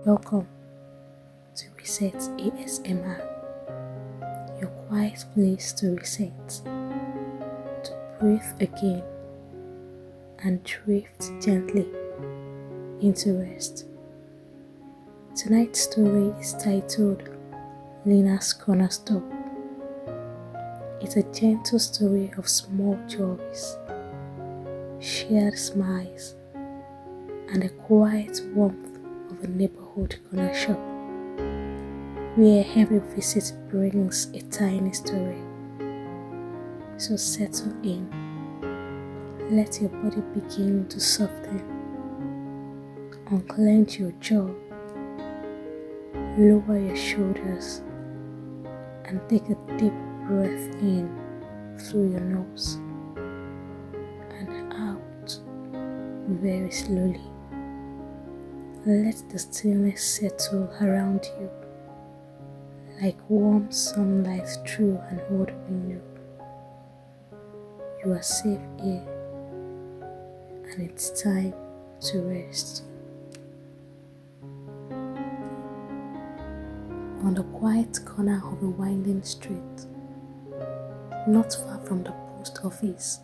Welcome to Reset ASMR, your quiet place to reset, to breathe again, and drift gently into rest. Tonight's story is titled Lina's Cornerstone. It's a gentle story of small joys, shared smiles, and the quiet warmth of a neighborhood corner shop, where every visit brings a tiny story. So settle in, let your body begin to soften, unclench your jaw, lower your shoulders, and take a deep breath in through your nose and out very slowly. Let the stillness settle around you like warm sunlight through an old window. You are safe here, and it's time to rest. On the quiet corner of a winding street, not far from the post office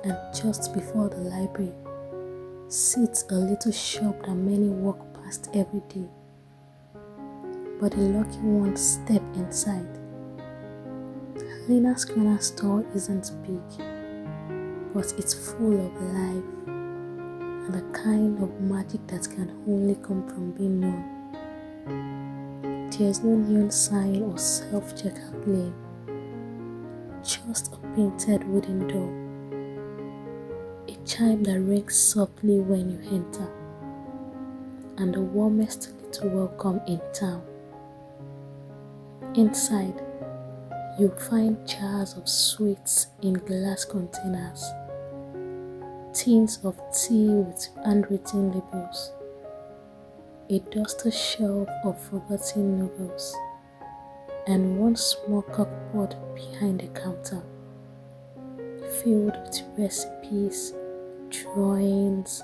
and just before the library, sits a little shop that many walk past every day. But the lucky ones step inside. Lina's corner store isn't big, but it's full of life and the kind of magic that can only come from being known. There's no neon sign or self-checkout lane, just a painted wooden door, a chime that rings softly when you enter, and the warmest little welcome in town. Inside, you'll find jars of sweets in glass containers, tins of tea with handwritten labels, a dusty shelf of forgotten novels, and one small cupboard behind the counter, filled with recipes, drawings,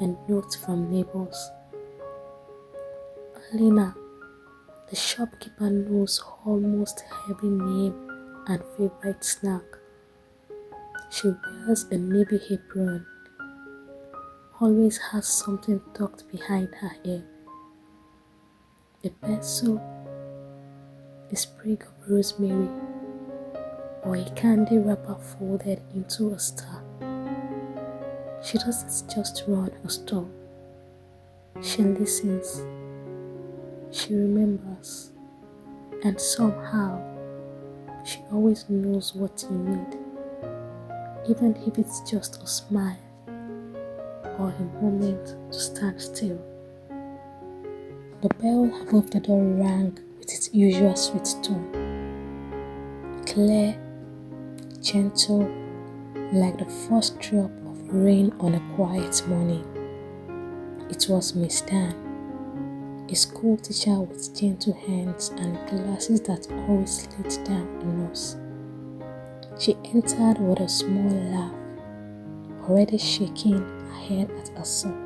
and notes from neighbors. Lina, the shopkeeper, knows almost every name and favorite snack. She wears a navy apron, always has something tucked behind her ear, a pencil, a sprig of rosemary, or a candy wrapper folded into a star. She doesn't just run a store. She listens, she remembers, and somehow she always knows what you need, even if it's just a smile or a moment to stand still. The bell above the door rang with its usual sweet tone, clear, gentle, like the first drop of rain on a quiet morning. It was Miss Dan, a school teacher with gentle hands and glasses that always slid down her nose. She entered with a small laugh, already shaking her head at herself.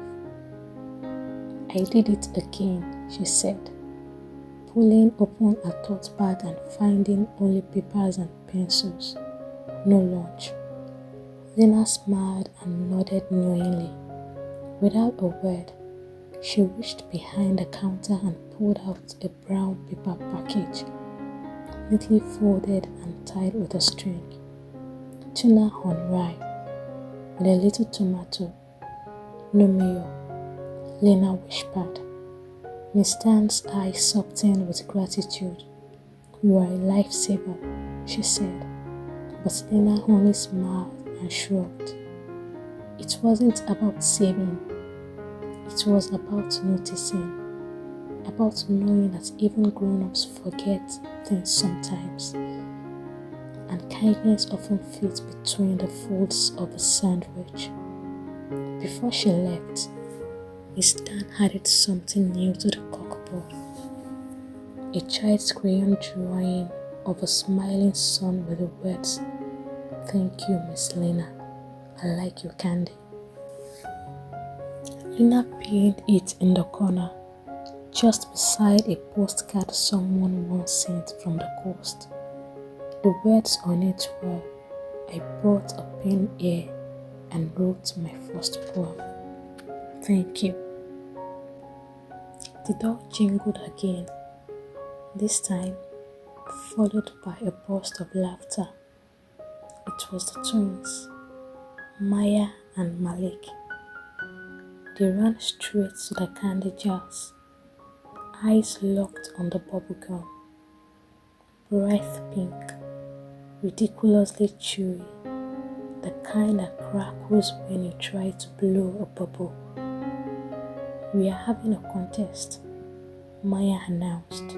"I did it again," she said, pulling open her tote bag and finding only papers and pencils, no lunch. Lina smiled and nodded knowingly. Without a word, she reached behind the counter and pulled out a brown paper package, neatly folded and tied with a string. "Tuna on rye, with a little tomato, no mayo," Lina whispered. Miss Dan's eyes softened with gratitude. "You are a lifesaver," she said, but Lina only smiled and shrugged. It wasn't about saving. It was about noticing, about knowing that even grown-ups forget things sometimes, and kindness often fits between the folds of a sandwich. Before she left, Miss Dan added something new to the cupboard, a child's crayon drawing of a smiling sun with the words, "Thank you, Miss Lina. I like your candy." Lina pinned it in the corner, just beside a postcard someone once sent from the coast. The words on it were, "I brought a pen here and wrote my first poem. Thank you." The door jingled again, this time followed by a burst of laughter. It was the twins, Maya and Malik. They ran straight to the candy jars, eyes locked on the bubble gum. Bright pink, ridiculously chewy, the kind that crackles when you try to blow a bubble. "We are having a contest," Maya announced.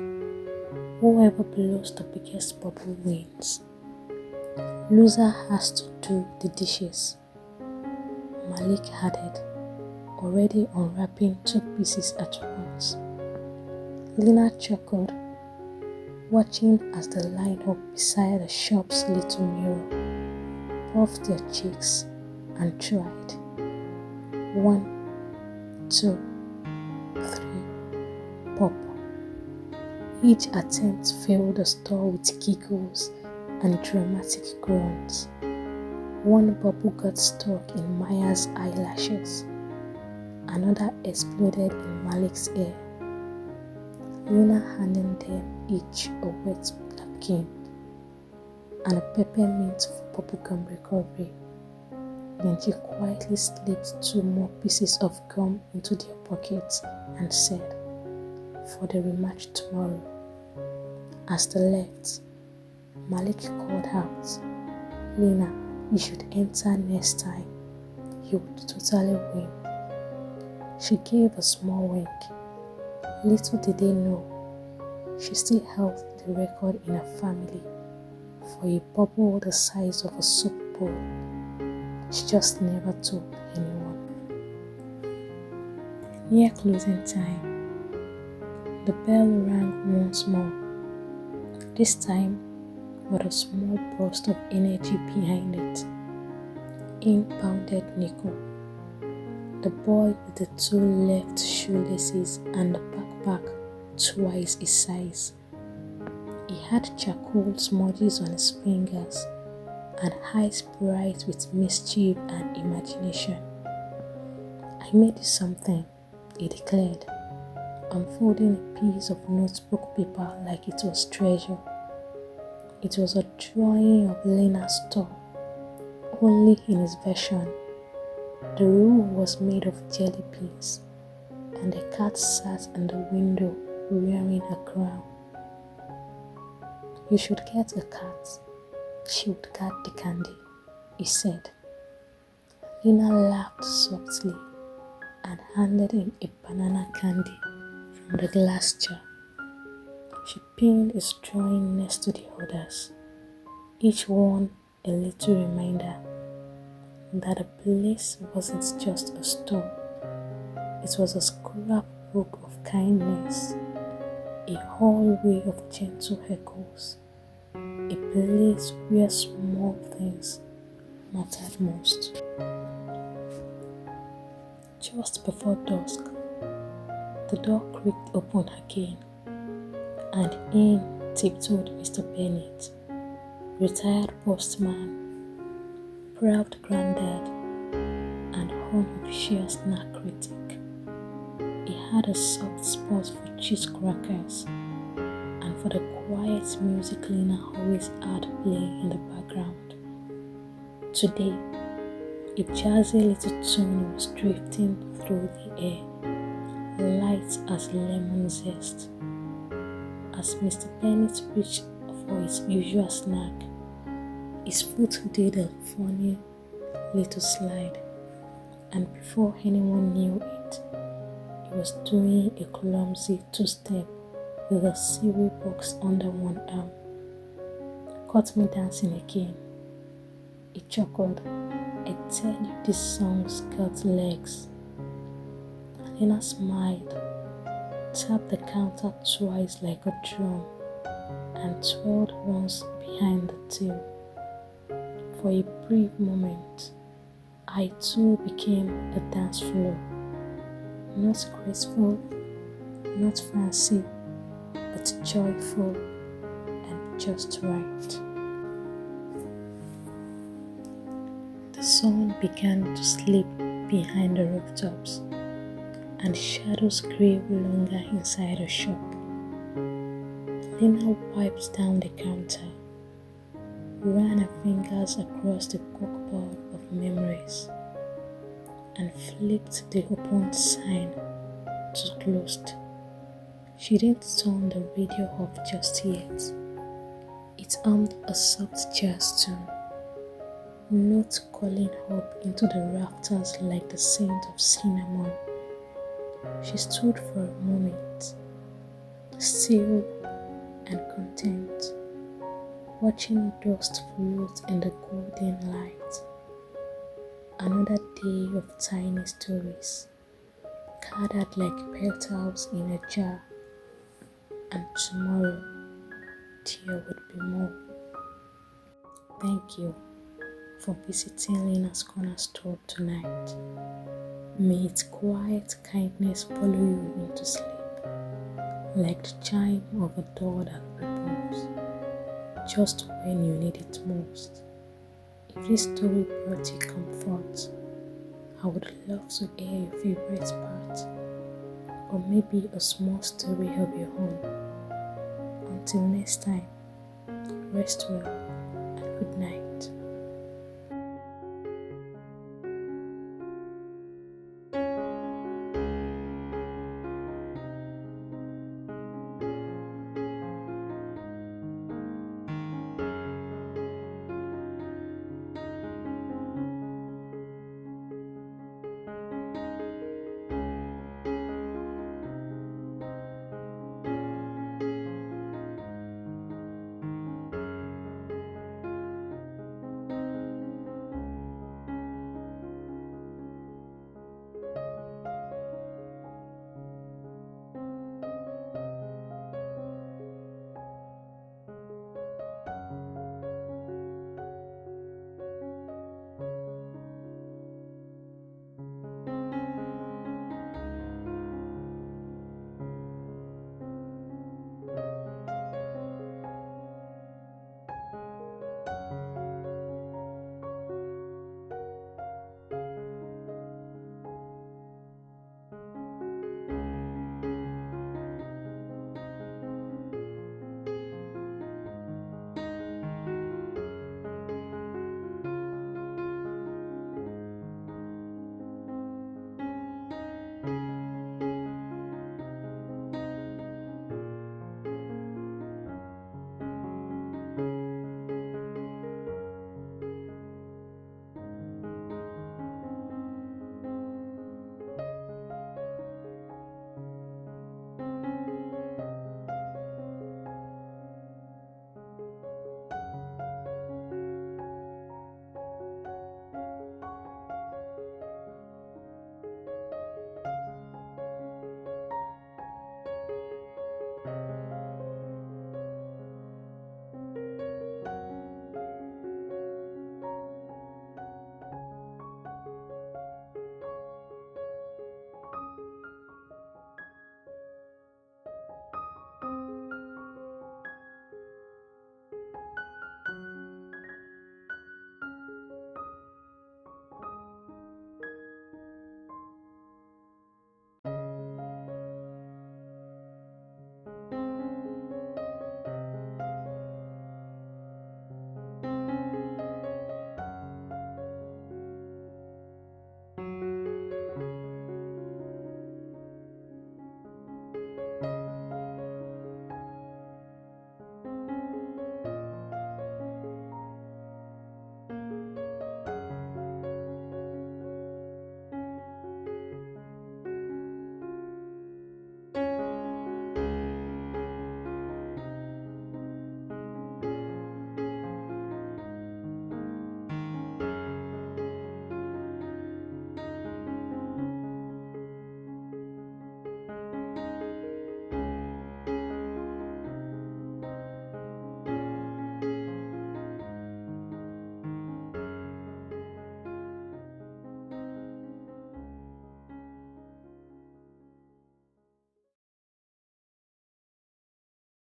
"Whoever blows the biggest bubble wins. Loser has to do the dishes," Malik added, already unwrapping 2 pieces at once. Lina chuckled, watching as the line-up beside the shop's little mirror puffed their cheeks and tried. 1, 2, 3, pop. Each attempt filled the store with giggles and dramatic groans. One bubble got stuck in Maya's eyelashes. Another exploded in Malik's ear. Lina handed them each a wet napkin and a peppermint for bubblegum recovery. Then she quietly slipped 2 more pieces of gum into their pockets and said, "For the rematch tomorrow." As they left, Malik called out, "Lina, you should enter next time. You would totally win." She gave a small wink. Little did they know, she still held the record in her family for a bubble the size of a soup bowl. She just never told anyone. Near closing time, the bell rang once more, this time with a small burst of energy behind it. In pounded Nico, the boy with the 2 left shoelaces and the backpack twice his size. He had charcoal smudges on his fingers and eyes bright with mischief and imagination. "I made you something," he declared, unfolding a piece of notebook paper like it was treasure. It was a drawing of Lina's store, only in his version. The room was made of jelly beans, and the cat sat in the window wearing a crown. "You should get a cat. She would guard the candy," he said. Lina laughed softly and handed him a banana candy from the glass jar. She pinned his drawing next to the others, each one a little reminder that the place wasn't just a store. It was a scrapbook of kindness, a hallway of gentle echoes, a place where small things mattered most. Just before dusk, the door creaked open again, and in tiptoed Mr. Bennett, retired postman, proud granddad, and unofficial snack critic. He had a soft spot for cheese crackers and for the quiet music Lina always had playing in the background. Today, a jazzy little tune was drifting through the air, light as lemon zest. As Mr. Bennett reached for his usual snack, his foot did a funny little slide, and before anyone knew it, he was doing a clumsy 2-step with a cereal box under one arm. "Caught me dancing again," he chuckled. "I tell you, this song's got legs." Lina smiled, tapped the counter twice like a drum, and twirled once behind the till. For a brief moment, I too became a dance floor, not graceful, not fancy, but joyful and just right. The sun began to slip behind the rooftops, and shadows grew longer inside the shop. Lina wiped down the counter, ran her fingers across the corkboard of memories, and flipped the open sign to closed. She didn't turn the radio off just yet. It hummed a soft jazz tune, notes calling up into the rafters like the scent of cinnamon. She stood for a moment, still and content, watching dust float in the golden light. Another day of tiny stories, gathered like petals in a jar, and tomorrow there would be more. Thank you for visiting Lina's Corner Store tonight. May its quiet kindness follow you into sleep, like the chime of a door that opens just when you need it most. If this story brought you comfort, I would love to hear your favorite part, or maybe a small story of your own. Until next time, rest well and good night.